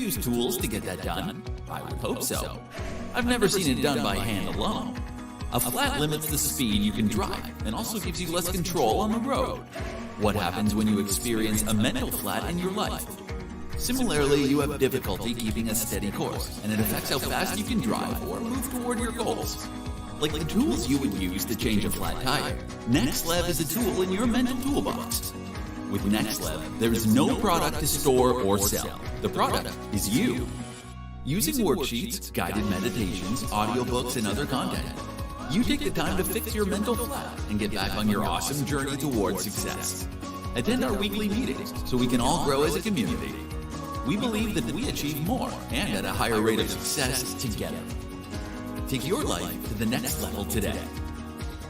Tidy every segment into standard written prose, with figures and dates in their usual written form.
use tools to get that done? I would hope so. I've never seen it done by hand alone. A flat limits the speed you can drive and also gives you less control on the road. What happens when you experience a mental flat in your life? Similarly, you have difficulty keeping a steady course, and it affects how fast you can drive or move toward your goals. Like the tools you would use to change a flat tire, nexLv is a tool in your mental toolbox. With nexLv, there is no product to store or sell. The product is you. Using worksheets, guided meditations, audiobooks, and other content, you take the time to fix your mental flat and get back on your awesome journey towards success. Attend our weekly meetings so we can all grow as a community. We believe that we achieve more and at a higher rate of success together. Take your life to the next level today.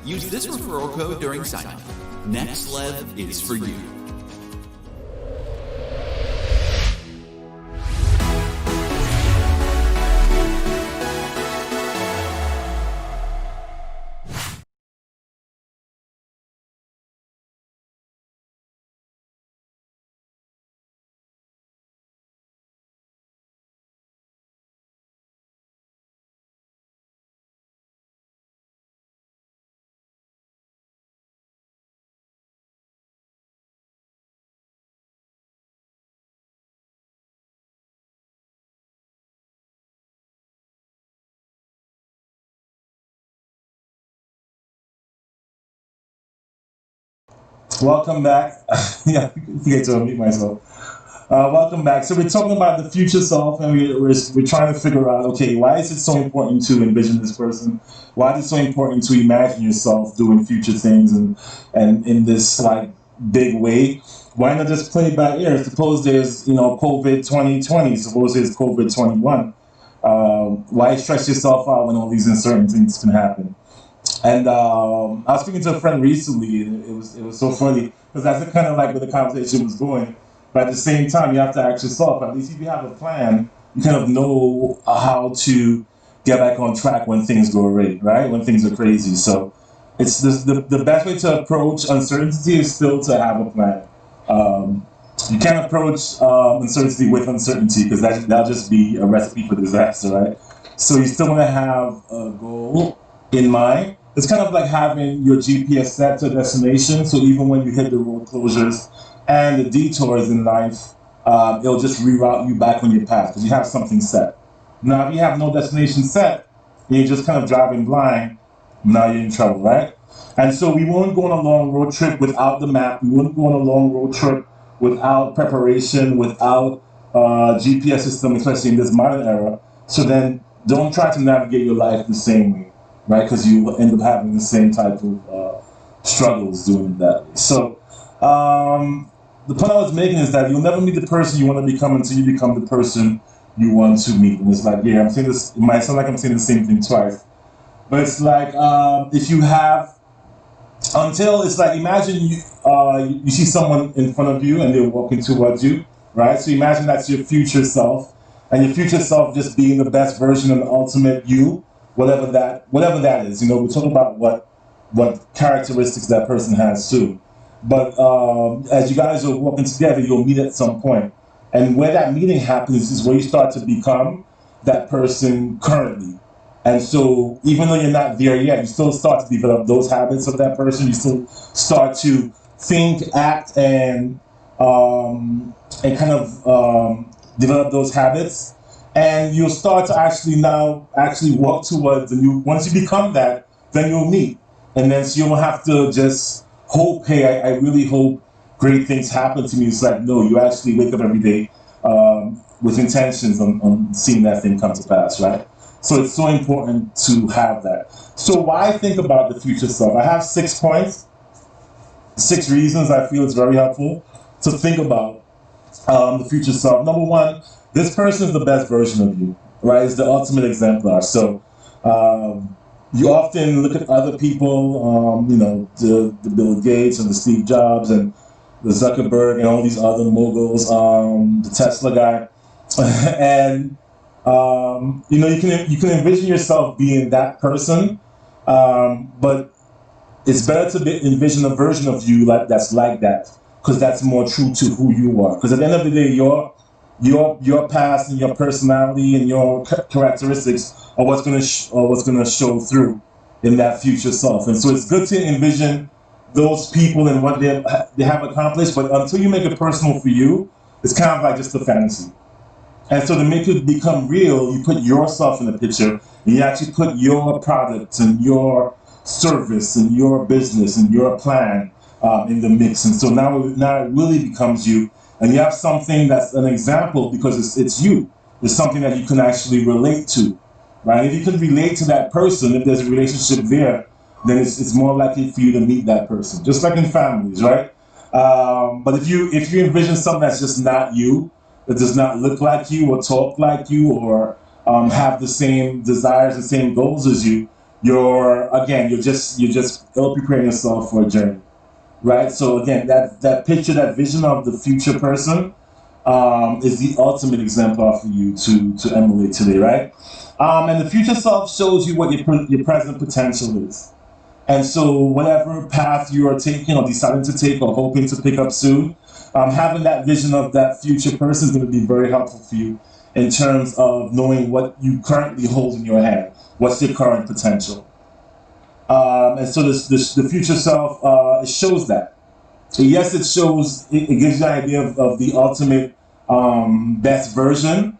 Use this referral code during sign-up. nexLv is for you. Welcome back. Yeah, I forget to unmute myself. Welcome back. So we're talking about the future self, and we're trying to figure out, okay, why is it so important to envision this person? Why is it so important to imagine yourself doing future things and in this like big way? Why not just play it by ear? Suppose there's COVID 2020. Suppose there's COVID 21. Why stress yourself out when all these uncertain things can happen? And I was speaking to a friend recently, and it was so funny because that's kind of like where the conversation was going. But at the same time, you have to ask yourself, at least if you have a plan, you kind of know how to get back on track when things go awry, right? When things are crazy. So it's the best way to approach uncertainty is still to have a plan. You can't approach uncertainty with uncertainty because that'll just be a recipe for disaster, right? So you still want to have a goal in mind. It's kind of like having your GPS set to a destination, so even when you hit the road closures and the detours in life, it'll just reroute you back on your path because you have something set. Now, if you have no destination set, and you're just kind of driving blind, now you're in trouble, right? And so we won't go on a long road trip without the map. We wouldn't go on a long road trip without preparation, without GPS system, especially in this modern era. So then don't try to navigate your life the same way, right? Because you will end up having the same type of struggles doing it that way. So the point I was making is that you'll never meet the person you want to become until you become the person you want to meet. And it's like, yeah, I'm saying this, it might sound like I'm saying the same thing twice. But it's like, if you have, until it's like, imagine you see someone in front of you and they're walking towards you, right? So imagine that's your future self, and your future self just being the best version of the ultimate you, whatever that is. We're talking about what characteristics that person has too. But as you guys are walking together, you'll meet at some point. And where that meeting happens is where you start to become that person currently. And so even though you're not there yet, you still start to develop those habits of that person. You still start to think, act, and kind of develop those habits. And you'll start to actually walk towards the new. Once you become that, then you'll meet. And then so you don't have to just hope, hey, I really hope great things happen to me. It's like, no, you actually wake up every day with intentions on seeing that thing come to pass, right? So it's so important to have that. So why think about the future self? I have 6 points, 6 reasons I feel it's very helpful to think about the future self. Number one, this person is the best version of you, right? It's the ultimate exemplar. So you often look at other people, the Bill Gates and the Steve Jobs and the Zuckerberg and all these other moguls, the Tesla guy, and you can envision yourself being that person, but it's better to envision a version of you that's like that, because that's more true to who you are. Because at the end of the day, your past and your personality and your characteristics are what's gonna show through in that future self. And so it's good to envision those people and what they have accomplished, but until you make it personal for you, it's kind of like just a fantasy. And so to make it become real, you put yourself in the picture, and you actually put your product and your service and your business and your plan in the mix. And so now it really becomes you, and you have something that's an example because it's you. It's something that you can actually relate to, right? If you can relate to that person, if there's a relationship there, then it's more likely for you to meet that person, just like in families, right? But if you envision something that's just not you, that does not look like you or talk like you or have the same desires and same goals as you, you're just ill preparing yourself for a journey, right? So again, that picture, that vision of the future person is the ultimate exemplar for you to emulate today, right? And the future self shows you what your present potential is. And so whatever path you are taking or deciding to take or hoping to pick up soon, having that vision of that future person is going to be very helpful for you in terms of knowing what you currently hold in your hand. What's your current potential? And so the future self, it shows that. So yes, it shows, it gives you an idea of the ultimate best version,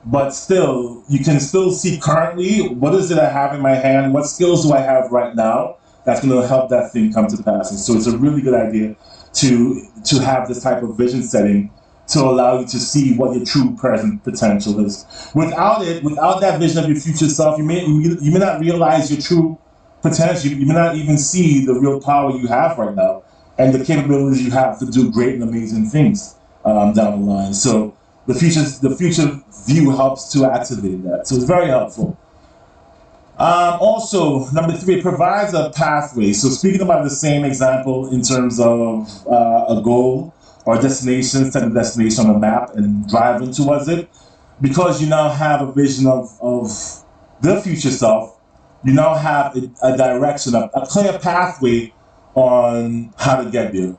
but still, you can still see currently, what is it I have in my hand? What skills do I have right now that's going to help that thing come to pass? And so it's a really good idea to have this type of vision setting to allow you to see what your true present potential is. Without that vision of your future self, you may not realize your true potential. You may not even see the real power you have right now and the capabilities you have to do great and amazing things down the line. So the future view helps to activate that. So it's very helpful. Also, number 3, it provides a pathway. So speaking about the same example in terms of a goal or destination, set a destination on a map and driving towards it, because you now have a vision of the future self, you now have a direction, a clear pathway on how to get there,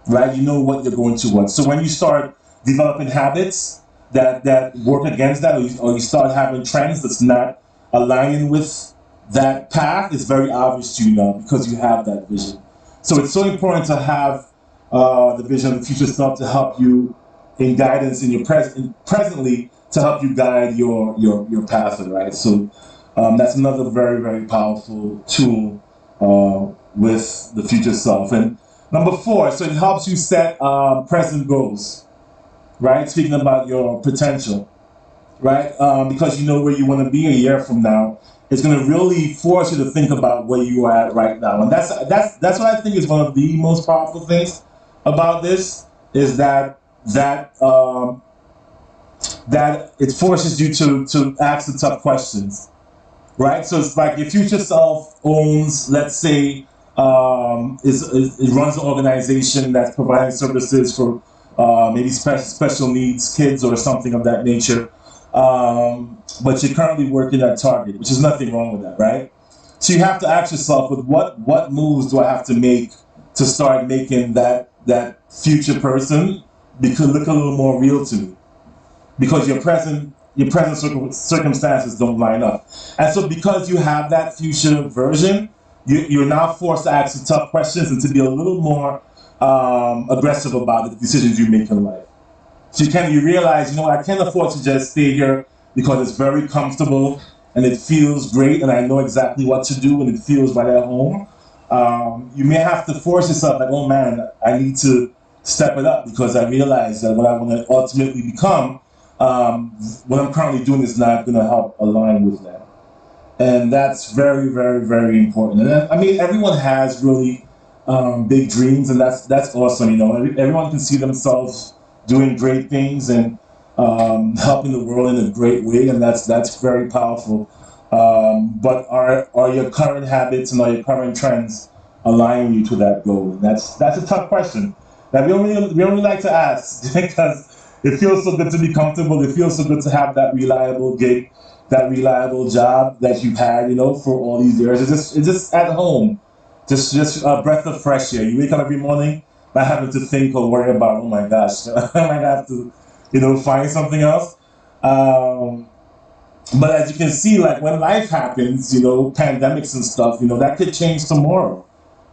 right? You know what you're going towards. So when you start developing habits that work against that, or you start having trends that's not aligning with that path, it's very obvious to you now because you have that vision. So it's so important to have the vision of the future self to help you in guidance in your presently to help you guide your path, right? So that's another very, very powerful tool with the future self. And number 4, so it helps you set present goals, right? Speaking about your potential, right? Because you know where you want to be a year from now. It's going to really force you to think about where you are at right now. And that's what I think is one of the most powerful things about this, is that it forces you to ask the tough questions, right? So it's like your future self owns, let's say, it runs an organization that's providing services for maybe special needs kids or something of that nature. But you're currently working at Target, which is nothing wrong with that, right? So you have to ask yourself, with what moves do I have to make to start making that future person look a little more real to me? Because your present circumstances don't line up. And so because you have that future version, you're now forced to ask the tough questions and to be a little more aggressive about the decisions you make in life. So you realize, I can't afford to just stay here because it's very comfortable and it feels great and I know exactly what to do and it feels right at home. You may have to force yourself, like, oh man, I need to step it up because I realize that what I want to ultimately become, what I'm currently doing is not going to help align with that. And that's very, very, very important. And I mean, everyone has really big dreams, and that's awesome. Everyone can see themselves doing great things and helping the world in a great way, and that's very powerful. But are your current habits and are your current trends aligning you to that goal? And that's a tough question that we don't really like to ask because it feels so good to be comfortable. It feels so good to have that reliable gig, that reliable job that you've had, for all these years. It's just at home, just a breath of fresh air. You wake up every morning not having to think or worry about, oh my gosh, I might have to find something else. But as you can see, like when life happens, pandemics and stuff, that could change tomorrow.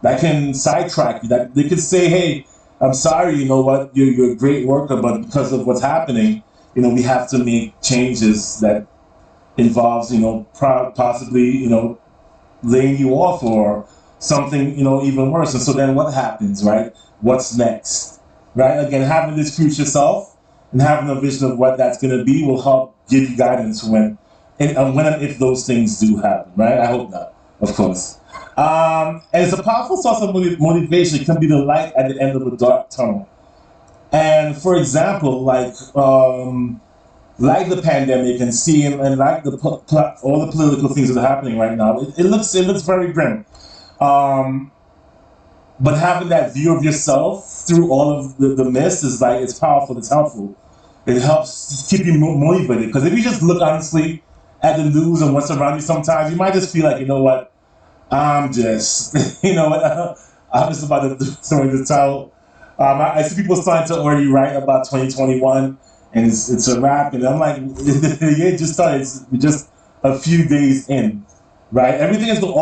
That can sidetrack you. That they could say, "Hey, I'm sorry, you know what? You're a great worker, but because of what's happening, we have to make changes that involves, possibly, laying you off or something, even worse." And so then what happens, right? What's next, right? Again, having this future self and having a vision of what that's going to be will help give you guidance when and if those things do happen, right? I hope not, of course. And it's a powerful source of motivation. It can be the light at the end of a dark tunnel. And for example, like the pandemic and seeing and like all the political things that are happening right now, it looks very grim. But having that view of yourself through all of the mist is like, it's powerful, it's helpful. It helps keep you motivated. Because if you just look honestly at the news and what's around you sometimes, you might just feel like, what, I'm just, I'm just about to throw in the towel. I see people starting to already write about 2021 and it's a wrap. And I'm like, the year just started, it's just a few days in, right? Everything will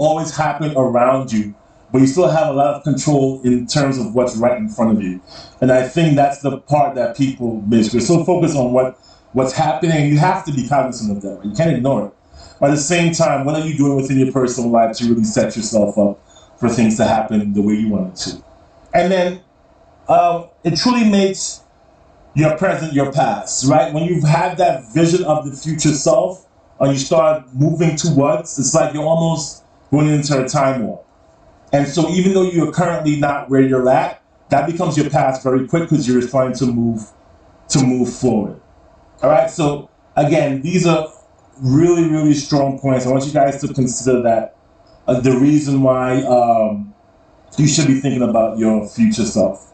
always happen around you, but you still have a lot of control in terms of what's right in front of you. And I think that's the part that people miss. We're so focused on what's happening. You have to be cognizant of that. Right? You can't ignore it. But at the same time, what are you doing within your personal life to really set yourself up for things to happen the way you want it to? And then it truly makes your present your past, right? When you've had that vision of the future self and you start moving towards, it's like you're almost going into a time warp. And so even though you're currently not where you're at, that becomes your past very quick because you're trying to move forward. All right, so again, these are really, really strong points. I want you guys to consider that the reason why you should be thinking about your future self.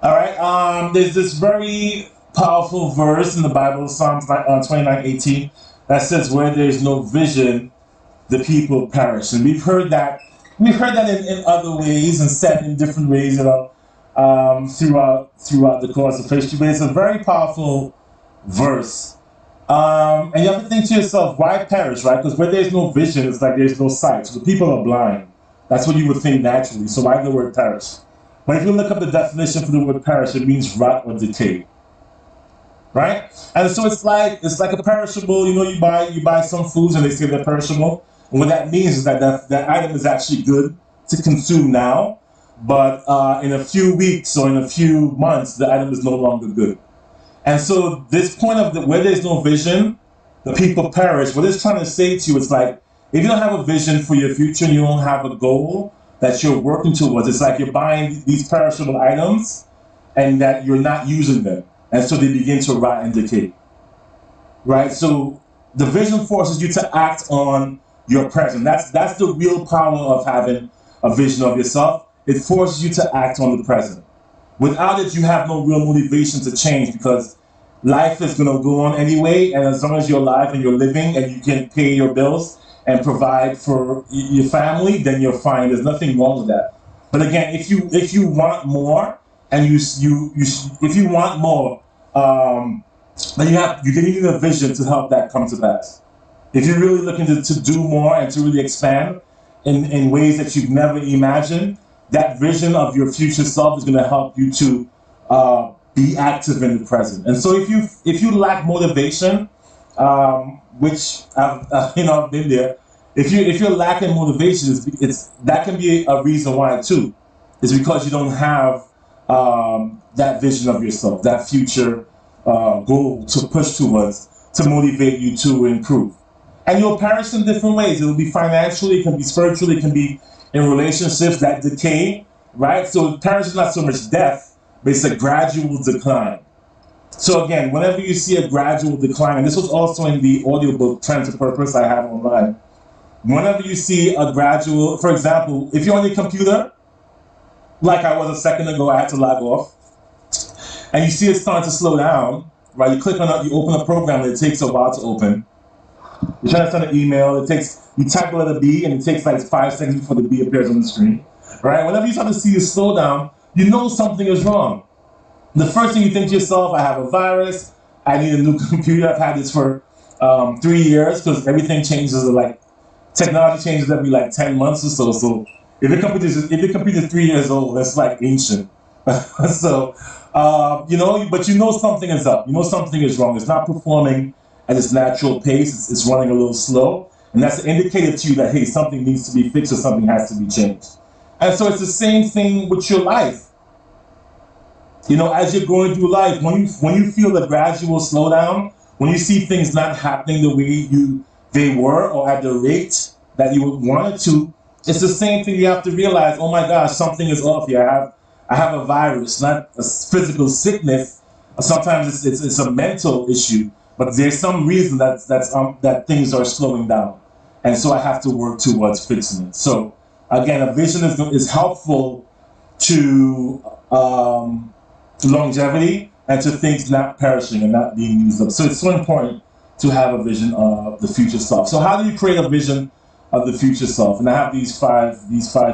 All right, there's this very powerful verse in the Bible, Psalms 29:18, that says, "Where there's no vision, the people perish." And we've heard that in other ways and said in different ways, throughout the course of history. But it's a very powerful verse. And you have to think to yourself, why perish, right? Because where there's no vision, it's like there's no sight. So the people are blind. That's what you would think naturally. So why the word perish? But if you look up the definition for the word perish, it means rot or decay. Right? And so it's like a perishable, you buy some foods and they say they're perishable. And what that means is that item is actually good to consume now, but in a few weeks or in a few months, the item is no longer good. And so this point of where there's no vision, the people perish. What it's trying to say to you is like, if you don't have a vision for your future and you don't have a goal that you're working towards, it's like you're buying these perishable items and that you're not using them. And so they begin to rot and decay. Right? So the vision forces you to act on your present. That's the real power of having a vision of yourself. It forces you to act on the present. Without it, you have no real motivation to change because life is going to go on anyway. And as long as you're alive and you're living and you can pay your bills and provide for your family, then you're fine. There's nothing wrong with that. But again, if you want more and if you want more, then you need a vision to help that come to pass. If you're really looking to do more and to really expand in ways that you've never imagined, that vision of your future self is going to help you to be active in the present. And so if you lack motivation, which I've been there, if you're lacking motivation, that can be a reason why too. It's because you don't have that vision of yourself, that future goal to push towards, to motivate you to improve. And you'll perish in different ways. It will be financially, it can be spiritually, it can be in relationships that decay, right? So perish is not so much death, but it's a gradual decline. So again, whenever you see a gradual decline, and this was also in the audiobook Trend to Purpose I have online, whenever you see a gradual, for example, if you're on your computer, like I was a second ago, I had to log off, and you see it starting to slow down, right? You click on it, you open a program, and it takes a while to open. You're trying to send an email, you type the letter B, and it takes like 5 seconds before the B appears on the screen, right? Whenever you start to see it slow down, you know something is wrong. the first thing you think to yourself, I have a virus, I need a new computer. I've had this for 3 years because everything changes, like technology changes every like 10 months or so. So if the computer is 3 years old, that's like ancient. So, but you know something is up. You know something is wrong. It's not performing at its natural pace. It's running a little slow. And that's an indicator to you that, hey, something needs to be fixed or something has to be changed. And so it's the same thing with your life. You know, as you're going through life, when you feel the gradual slowdown, when you see things not happening the way they were or at the rate that you would want it to, it's the same thing. You have to realize, oh my gosh, something is off here. I have a virus, not a physical sickness. Sometimes it's a mental issue, but there's some reason that things are slowing down, and so I have to work towards fixing it. So again, a vision is helpful to longevity and to things not perishing and not being used up. So it's so important to have a vision of the future self. So how do you create a vision of the future self? And I have these five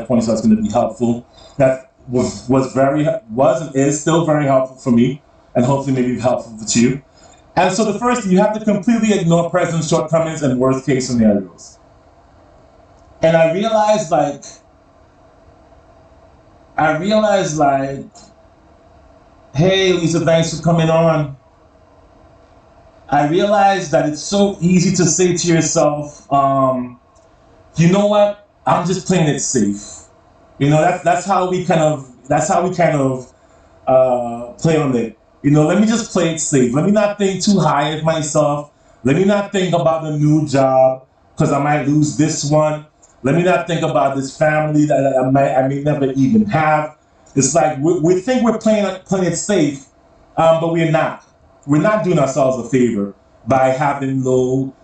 points that's going to be helpful. That was and is still very helpful for me, and hopefully maybe helpful to you. And so the first thing, you have to completely ignore present shortcomings and worst case scenarios. And I realized hey, Lisa, thanks for coming on. I realized that it's so easy to say to yourself, you know what? I'm just playing it safe. You know, that's how we kind of play on it. You know, let me just play it safe. Let me not think too high of myself. Let me not think about the new job because I might lose this one. Let me not think about this family that I may never even have. It's like we think we're playing it safe, but we're not. We're not doing ourselves a favor by having low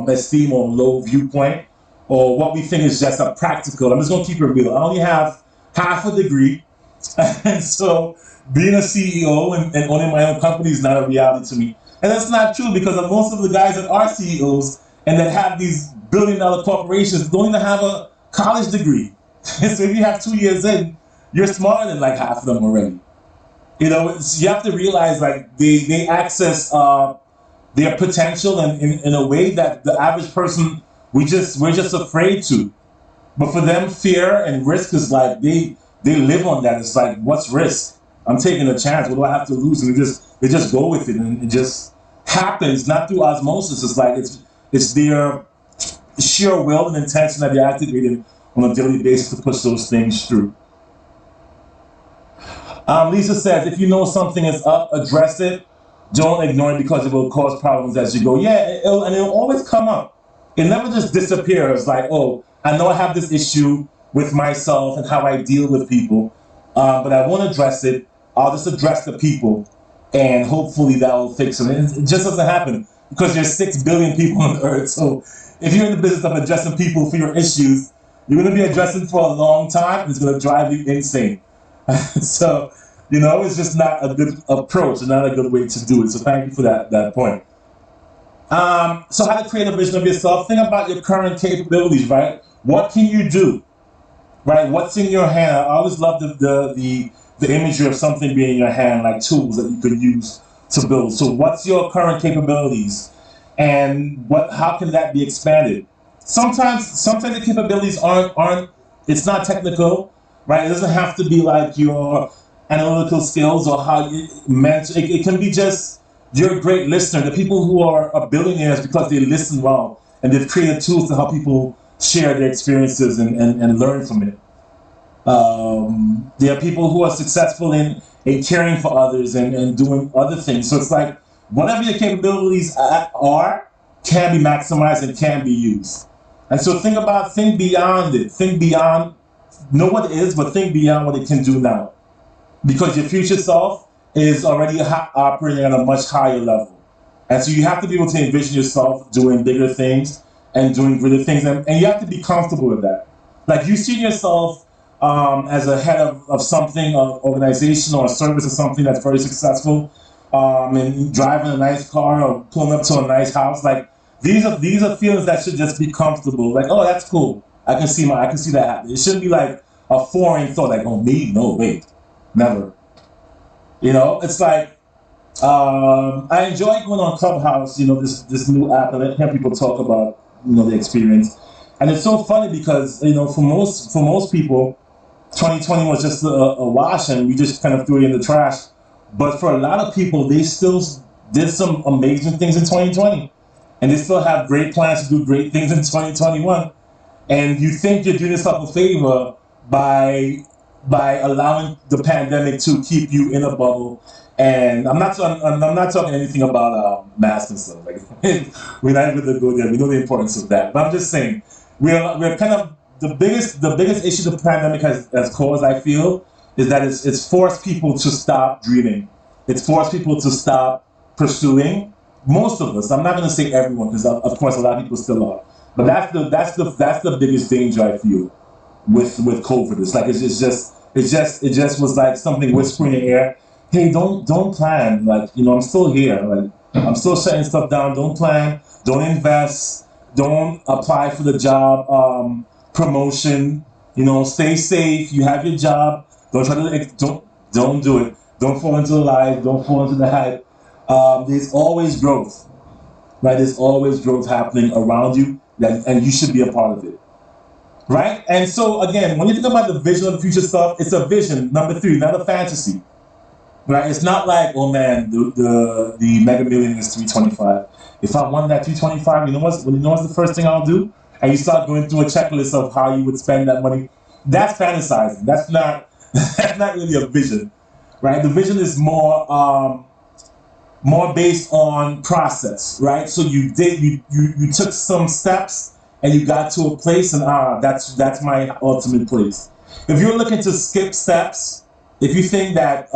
esteem or low viewpoint, or what we think is just a practical. I'm just gonna keep it real. I only have half a degree, and so being a CEO and owning my own company is not a reality to me. And that's not true because most of the guys that are CEOs and that have these billion-dollar corporations don't even have a college degree. So if you have 2 years in, you're smarter than like half of them already. You know, you have to realize like they access their potential in a way that the average person we're just afraid to. But for them, fear and risk is like they live on that. It's like, what's risk? I'm taking a chance. What do I have to lose? And they just go with it, and it just happens, not through osmosis. It's like it's their sheer will and intention that they're activating on a daily basis to push those things through. Lisa says, if you know something is up, address it. Don't ignore it because it will cause problems as you go. Yeah, it'll always come up. It never just disappears like, oh, I know I have this issue with myself and how I deal with people, but I won't address it. I'll just address the people, and hopefully that will fix it. It just doesn't happen because there's 6 billion people on Earth. So if you're in the business of addressing people for your issues, you're going to be addressing for a long time, and it's going to drive you insane. So, you know, it's just not a good approach and not a good way to do it. So thank you for that point. So how to create a vision of yourself. Think about your current capabilities, right? What can you do, right? What's in your hand? I always love the imagery of something being in your hand, like tools that you could use to build. So what's your current capabilities, and how can that be expanded? Sometimes the capabilities aren't. It's not technical, right? It doesn't have to be like your analytical skills or how you mentor. It can be just you're a great listener. The people who are billionaires because they listen well and they've created tools to help people share their experiences and learn from it. There are people who are successful in caring for others and doing other things. So it's like whatever your capabilities are can be maximized and can be used. And so think beyond it. Think beyond, know what it is, but think beyond what it can do now. Because your future self is already operating at a much higher level. And so you have to be able to envision yourself doing bigger things and doing greater things. And you have to be comfortable with that. Like you see yourself as a head of something, an organization or a service or something that's very successful, and driving a nice car or pulling up to a nice house. Like these are feelings that should just be comfortable. Like, oh, that's cool. I can see that happen. It shouldn't be like a foreign thought, like, oh, me? No, wait, never. You know, it's like I enjoy going on Clubhouse. You know, this new app, and I hear people talk about the experience, and it's so funny because for most people, 2020 was just a wash, and we just kind of threw it in the trash. But for a lot of people, they still did some amazing things in 2020, and they still have great plans to do great things in 2021. And you think you're doing yourself a favor by allowing the pandemic to keep you in a bubble. And I'm not talking anything about masks and stuff. Like we're not even to go there. We know the importance of that. But I'm just saying we're kind of the biggest issue the pandemic has caused, I feel, is that it's forced people to stop dreaming. It's forced people to stop pursuing. Most of us. I'm not going to say everyone, because of course a lot of people still are. But that's the biggest danger I feel with COVID. It's like it just was like something whispering in the air. Hey, don't plan. Like, I'm still here. Like, I'm still shutting stuff down. Don't plan. Don't invest. Don't apply for the job promotion. Stay safe. You have your job. Don't try to don't do it. Don't fall into the lies. Don't fall into the hype. There's always growth. Right? There's always growth happening around you, and you should be a part of it. Right? And so again, when you think about the vision of the future stuff, it's a vision, number 3, not a fantasy. Right? It's not like, oh man, the Mega Million is 325. If I won that 325, you know what's the first thing I'll do? And you start going through a checklist of how you would spend that money. That's fantasizing. That's not really a vision. Right? The vision is more based on process, right? So you took some steps and you got to a place, and that's my ultimate place. If you're looking to skip steps, if you think that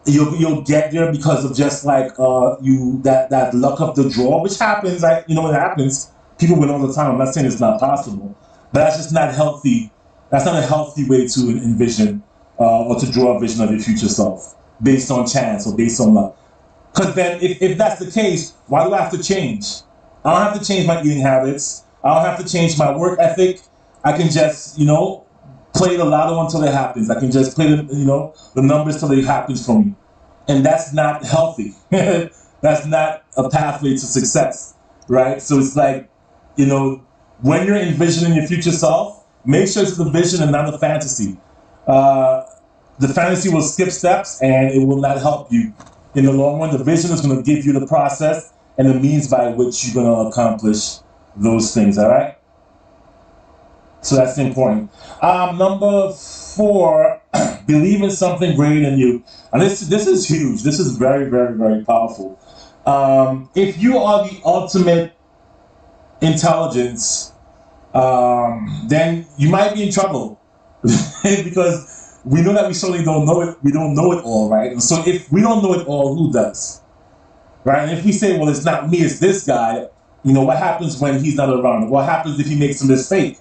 you'll get there because of just like that luck of the draw, which happens, it happens. People win all the time. I'm not saying it's not possible, but that's just not healthy. That's not a healthy way to envision or to draw a vision of your future self based on chance or based on luck. Because then, if that's the case, why do I have to change? I don't have to change my eating habits. I don't have to change my work ethic. I can just, play the lotto until it happens. I can just play the numbers till it happens for me. And that's not healthy. That's not a pathway to success, right? So it's like, when you're envisioning your future self, make sure it's the vision and not the fantasy. The fantasy will skip steps and it will not help you. In the long run, the vision is going to give you the process and the means by which you're going to accomplish those things, all right? So that's important. Number 4, believe in something greater than you. And this is huge. This is very, very, very powerful. If you are the ultimate intelligence, then you might be in trouble because we know that we certainly don't know it. We don't know it all, right? So if we don't know it all, who does? Right? And if we say, well, it's not me, it's this guy, what happens when he's not around? What happens if he makes a mistake?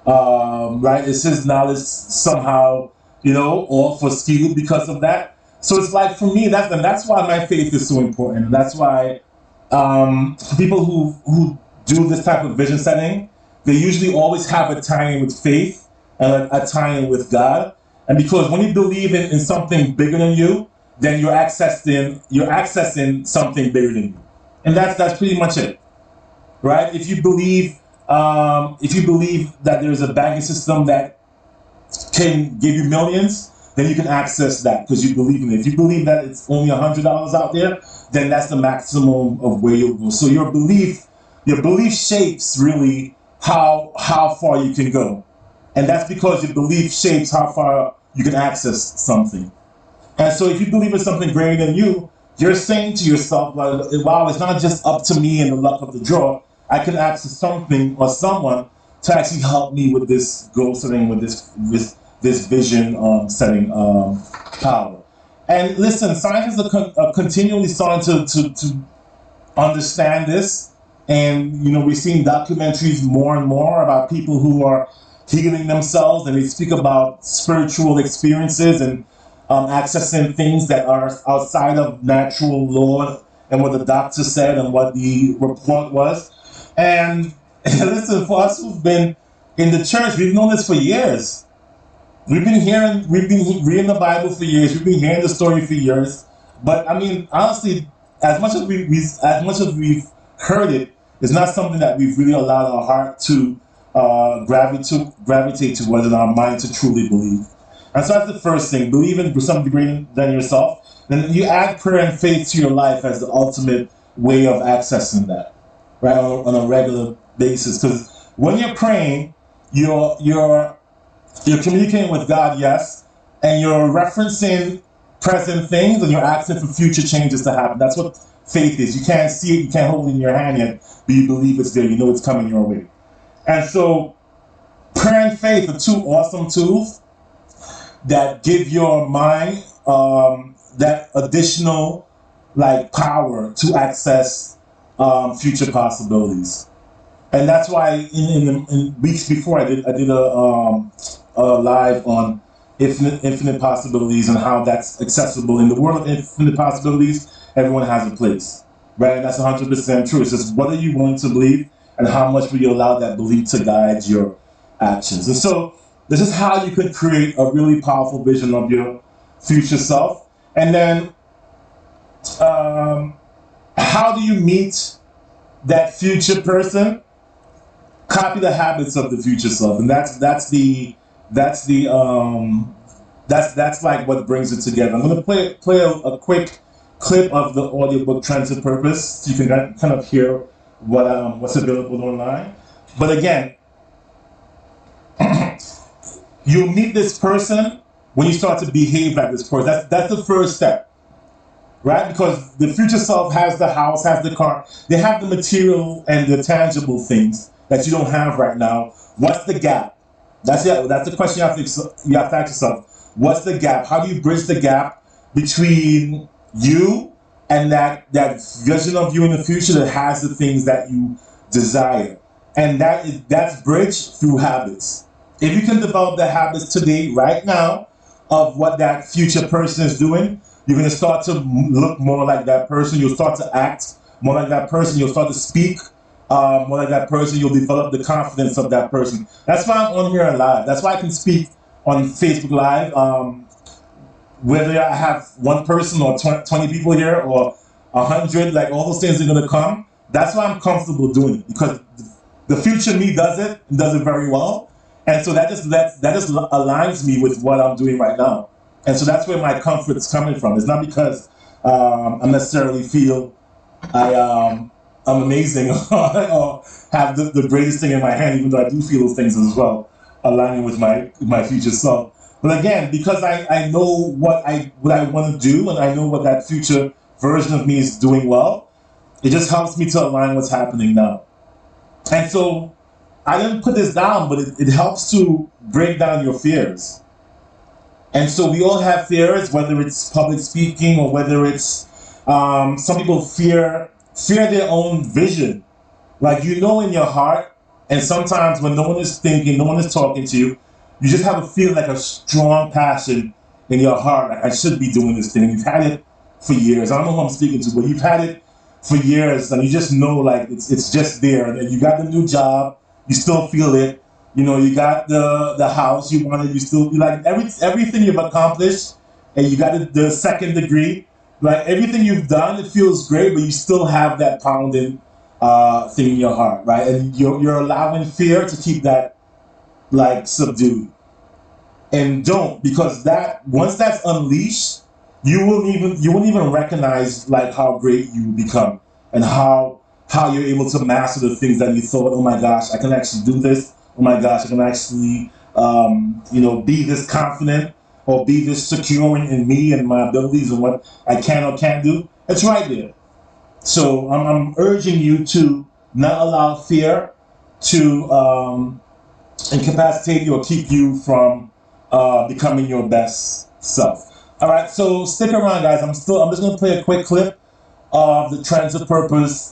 Right? Is his knowledge somehow, all for skewed because of that? So it's like, for me, that's why my faith is so important. And that's why for people who do this type of vision setting, they usually always have a tie-in with faith and a tie-in with God. And because when you believe in something bigger than you, then you're accessing something bigger than you. And that's pretty much it. Right? If you believe that there's a banking system that can give you millions, then you can access that because you believe in it. If you believe that it's only $100 out there, then that's the maximum of where you'll go. So your belief shapes really how far you can go. And that's because your belief shapes how far you can access something. And so if you believe in something greater than you, you're saying to yourself, well, wow, it's not just up to me and the luck of the draw. I can access something or someone to actually help me with this goal setting, with this vision setting power. And listen, scientists are continually starting to understand this. And, we're seeing documentaries more and more about people who are healing themselves, and they speak about spiritual experiences and accessing things that are outside of natural law and what the doctor said and what the report was. And listen, for us who've been in the church, we've known this for years. we've been reading the Bible for years. We've been hearing the story for years. But I mean, honestly, as much as we've heard it, it's not something that we've really allowed our heart to gravitate towards and our mind to truly believe. And so that's the first thing: believe in something greater than yourself. Then you add prayer and faith to your life as the ultimate way of accessing that, right, on a regular basis. Because when you're praying, you're communicating with God, yes, and you're referencing present things, and you're asking for future changes to happen. That's what faith is. You can't see it, you can't hold it in your hand yet, but you believe it's there. You know it's coming your way. And so, prayer and faith are two awesome tools that give your mind that additional power to access future possibilities. And that's why in weeks before I did a live on infinite possibilities and how that's accessible. In the world of infinite possibilities, everyone has a place, right? And that's 100% true. It's just what are you willing to believe, and how much will you allow that belief to guide your actions. And so this is how you could create a really powerful vision of your future self. And then how do you meet that future person? Copy the habits of the future self, and that's like what brings it together. I'm going to play a quick clip of the audiobook Trends of Purpose, so you can kind of hear what's available online. But again, you'll meet this person when you start to behave like this person. That's the first step, right? Because the future self has the house, has the car, they have the material and the tangible things that you don't have right now. What's the gap? That's the question you have to ask yourself. What's the gap? How do you bridge the gap between you and that vision of you in the future that has the things that you desire? And that's bridged through habits. If you can develop the habits today, right now, of what that future person is doing, you're going to start to look more like that person. You'll start to act more like that person. You'll start to speak more like that person. You'll develop the confidence of that person. That's why I'm on here and live. That's why I can speak on Facebook Live. Whether I have one person or 20 people here or 100, like all those things are going to come. That's why I'm comfortable doing it, because the future me does it and does it very well. And so that just aligns me with what I'm doing right now. And so that's where my comfort is coming from. It's not because I necessarily feel I'm amazing or have the greatest thing in my hand, even though I do feel those things as well, aligning with my future self. But again, because I know what I want to do, and I know what that future version of me is doing well, it just helps me to align what's happening now. And so I didn't put this down, but it helps to break down your fears. And so we all have fears, whether it's public speaking or whether it's some people fear their own vision. Like, you know, in your heart, and sometimes when no one is thinking, no one is talking to you, you just have a feeling, like a strong passion in your heart, like I should be doing this thing. You've had it for years. I don't know who I'm speaking to, but you've had it for years, and you just know, like, it's just there. And then you got the new job, you still feel it. You know, you got the house you wanted, you still like everything you've accomplished, and you got the second degree. Like, everything you've done, it feels great, but you still have that pounding thing in your heart, right? And you're allowing fear to keep that, like, subdued. And don't, because that once that's unleashed, you won't even recognize, like, how great you become and how you're able to master the things that you thought, oh my gosh, I can actually do this. Oh my gosh, I can actually be this confident or be this secure in me and my abilities and what I can or can't do. It's right there. So I'm urging you to not allow fear to incapacitate you or keep you from becoming your best self. All right, so stick around, guys. I'm just going to play a quick clip of the Trends of Purpose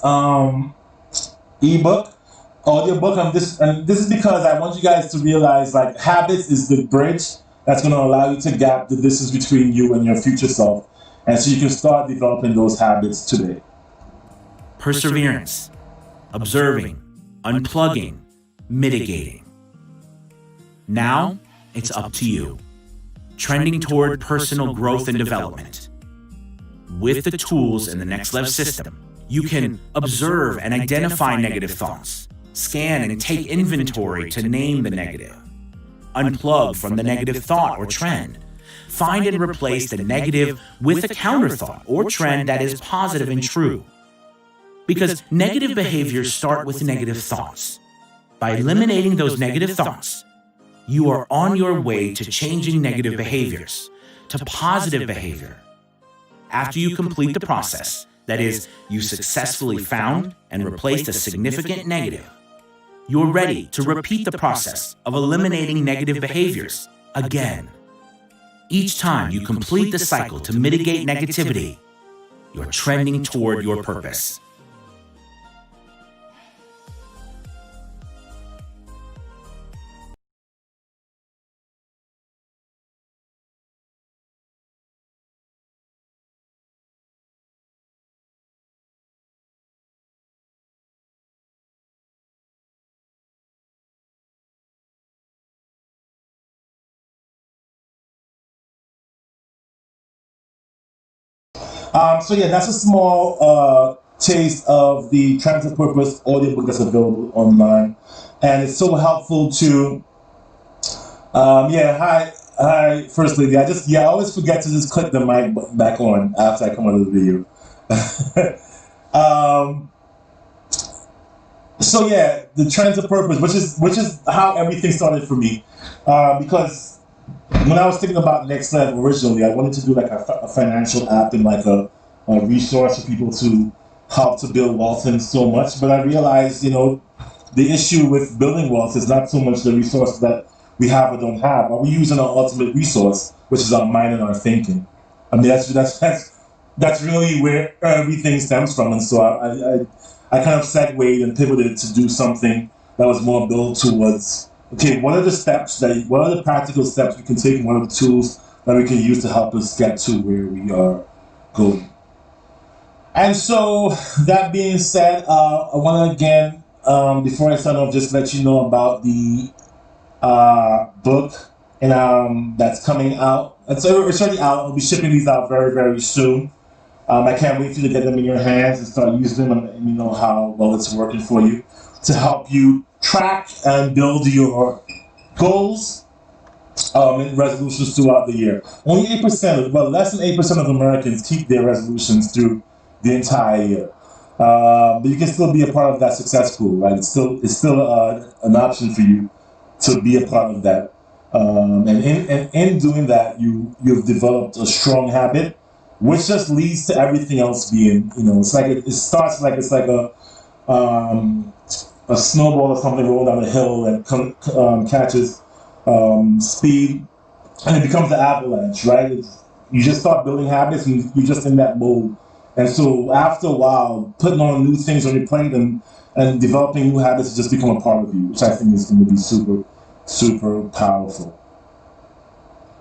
ebook, audiobook. And this is because I want you guys to realize, like, habits is the bridge that's going to allow you to gap the distance between you and your future self. And so you can start developing those habits today. Perseverance, observing, unplugging, mitigating. Now it's up to you. trending toward personal growth and development. With the tools in the nexLv system, you can observe and identify negative thoughts, scan and take inventory to name the negative, unplug from the negative thought or trend, find and replace the negative with a counter thought or trend that is positive and true. Because negative behaviors start with negative thoughts. By eliminating those negative thoughts, you are on your way to changing negative behaviors to positive behavior. After you complete the process, that is, you successfully found and replaced a significant negative, you're ready to repeat the process of eliminating negative behaviors again. Each time you complete the cycle to mitigate negativity, you're trending toward your purpose. So yeah, that's a small taste of the Transit Purpose audiobook that's available online, and it's so helpful to. Hi, First Lady. I always forget to just click the mic back on after I come out of the video. So yeah, the Transit Purpose, which is how everything started for me, because when I was thinking about nexLv originally, I wanted to do like a financial app and like a resource for people to help to build wealth in so much. But I realized, the issue with building wealth is not so much the resources that we have or don't have. Are we using our ultimate resource, which is our mind and our thinking? I mean, that's really where everything stems from. And so I kind of segued and pivoted to do something that was more built towards, okay, what are the practical steps we can take, and what are the tools that we can use to help us get to where we are going? And so, that being said, I want to again, before I start off, just let you know about the book and that's coming out. It's already out. I'll be shipping these out very, very soon. I can't wait for you to get them in your hands and start using them, and you know how well it's working for you to help you track and build your goals and resolutions throughout the year. Only 8%, less than 8% of Americans keep their resolutions through the entire year. But you can still be a part of that success pool, right? It's still an option for you to be a part of that. And in doing that, you've developed a strong habit, which just leads to everything else being, it's like it starts like it's like a snowball or something rolling down a hill that catches speed, and it becomes an avalanche, right? You just start building habits, and you're just in that mode. And so after a while, putting on new things on your plate and developing new habits has just become a part of you, which I think is going to be super, super powerful.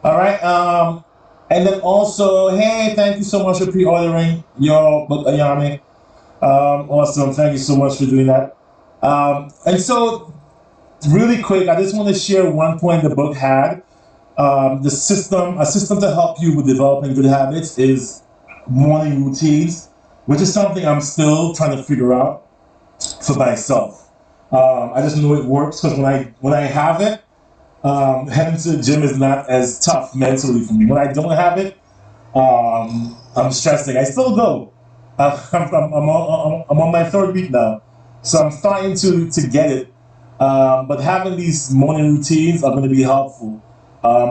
All right. And then also, hey, thank you so much for pre-ordering your book, Ayame. Awesome. Thank you so much for doing that. And so, really quick, I just want to share one point the book had. A system to help you with developing good habits is morning routines, which is something I'm still trying to figure out for myself. I just know it works because when I have it, heading to the gym is not as tough mentally for me. When I don't have it, I'm stressing. I still go. I'm on my third week now, so I'm starting to get it. But having these morning routines are going to be helpful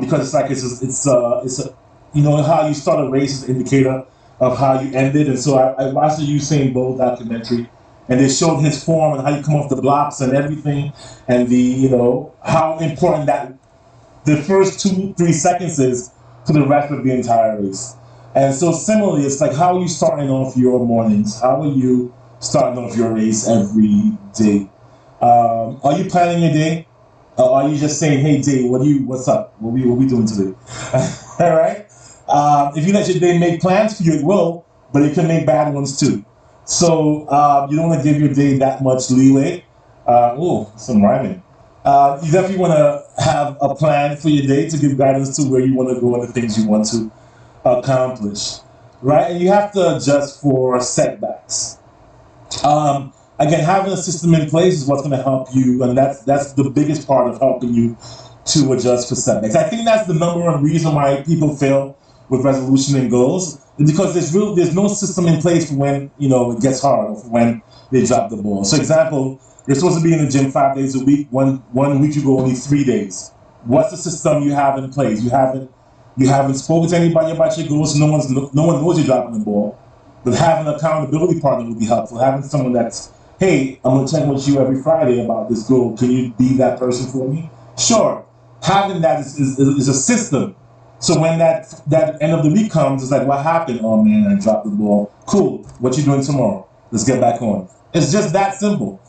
because it's how you start a race is an indicator of how you end it. And so I watched the Usain Bolt documentary, and they showed his form and how you come off the blocks and everything, and how important that the first 2-3 seconds is to the rest of the entire race. And so similarly, it's like, how are you starting off your mornings? How are you starting off your race every day? Are you planning your day? Or are you just saying, hey, day, what's up? What we doing today? All right? If you let your day make plans for you, it will, but it can make bad ones too. So you don't want to give your day that much leeway. Some rhyming. You definitely want to have a plan for your day to give guidance to where you want to go and the things you want to accomplish, right? And you have to adjust for setbacks. Again, having a system in place is what's going to help you, and that's the biggest part of helping you to adjust for setbacks. I think that's the number one reason why people fail with resolution and goals, is because there's no system in place for when it gets hard or for when they drop the ball. So, example, you're supposed to be in the gym 5 days a week. One week you go only 3 days. What's the system you have in place? You haven't spoken to anybody about your goals. No one knows you're dropping the ball. But having an accountability partner would be helpful. Having someone that's, hey, I'm going to check with you every Friday about this goal. Can you be that person for me? Sure. Having that is a system. So when that end of the week comes, it's like, what happened? Oh man, I dropped the ball. Cool. What you doing tomorrow? Let's get back on. It's just that simple.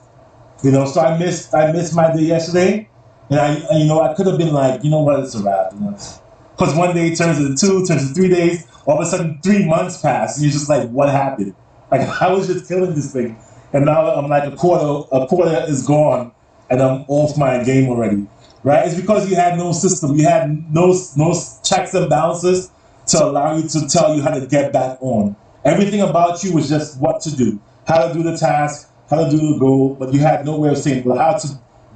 So I missed my day yesterday, and I could have been like, you know what, it's a wrap. Because one day turns into 2, turns to 3 days. All of a sudden, 3 months pass, and you're just like, what happened? Like, I was just killing this thing, and now I'm like a quarter is gone, and I'm off my game already, right? It's because you had no system, you had no checks and balances to allow you to tell you how to get back on. Everything about you was just what to do, how to do the task, how to do the goal, but you had no way of saying, well, how to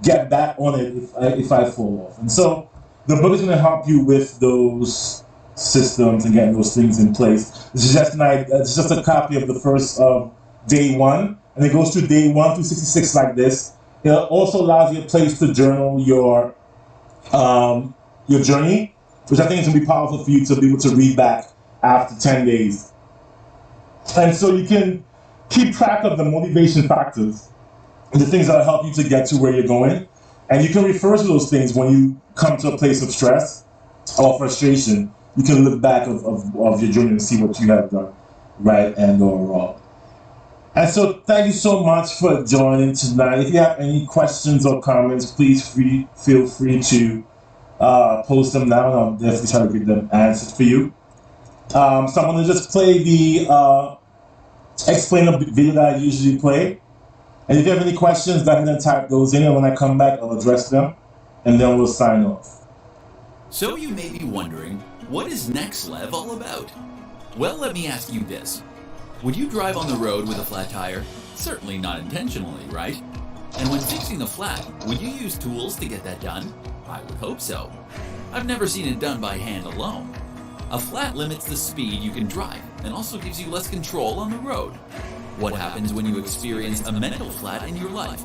get back on it if I fall off. And so the book is going to help you with those systems and getting those things in place. This is just a copy of the first day 1, and it goes through day 1 through 66 like this. It also allows you a place to journal your journey, which I think is going to be powerful for you to be able to read back after 10 days. And so you can keep track of the motivation factors and the things that will help you to get to where you're going. And you can refer to those things when you come to a place of stress or frustration. You can look back of your journey and see what you have done right and or wrong. And so thank you so much for joining tonight. If you have any questions or comments, please feel free to post them now, and I'll definitely try to give them answers for you. So I'm going to just play the explainer video that I usually play. And if you have any questions, go ahead and type those in, and when I come back, I'll address them, and then we'll sign off. So you may be wondering, what is nexLv all about? Well, let me ask you this. Would you drive on the road with a flat tire? Certainly not intentionally, right? And when fixing a flat, would you use tools to get that done? I would hope so. I've never seen it done by hand alone. A flat limits the speed you can drive and also gives you less control on the road. What happens when you experience a mental flat in your life?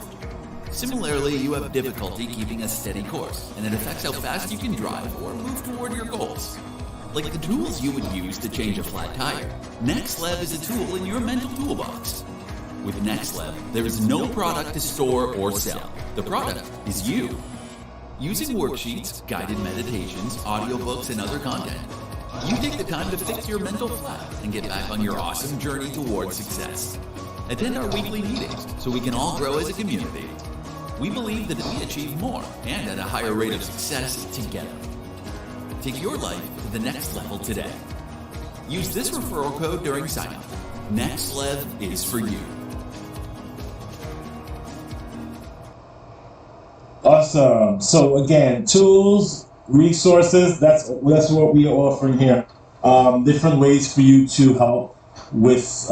Similarly, you have difficulty keeping a steady course, and it affects how fast you can drive or move toward your goals. Like the tools you would use to change a flat tire, nexLv is a tool in your mental toolbox. With nexLv, there is no product to store or sell. The product is you. Using worksheets, guided meditations, audiobooks, and other content, you take the time to fix your mental flat and get back on your awesome journey towards success. Attend our weekly meetings so we can all grow as a community. We believe that we achieve more and at a higher rate of success together. Take your life to the next level today. Use this referral code during sign-up. nexLv is for you. Awesome. So again, tools, resources, that's what we are offering here. Different ways for you to help with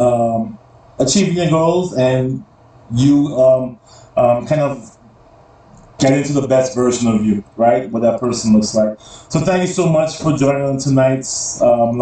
achieving your goals and you kind of get into the best version of you, right? What that person looks like. So thank you so much for joining on tonight's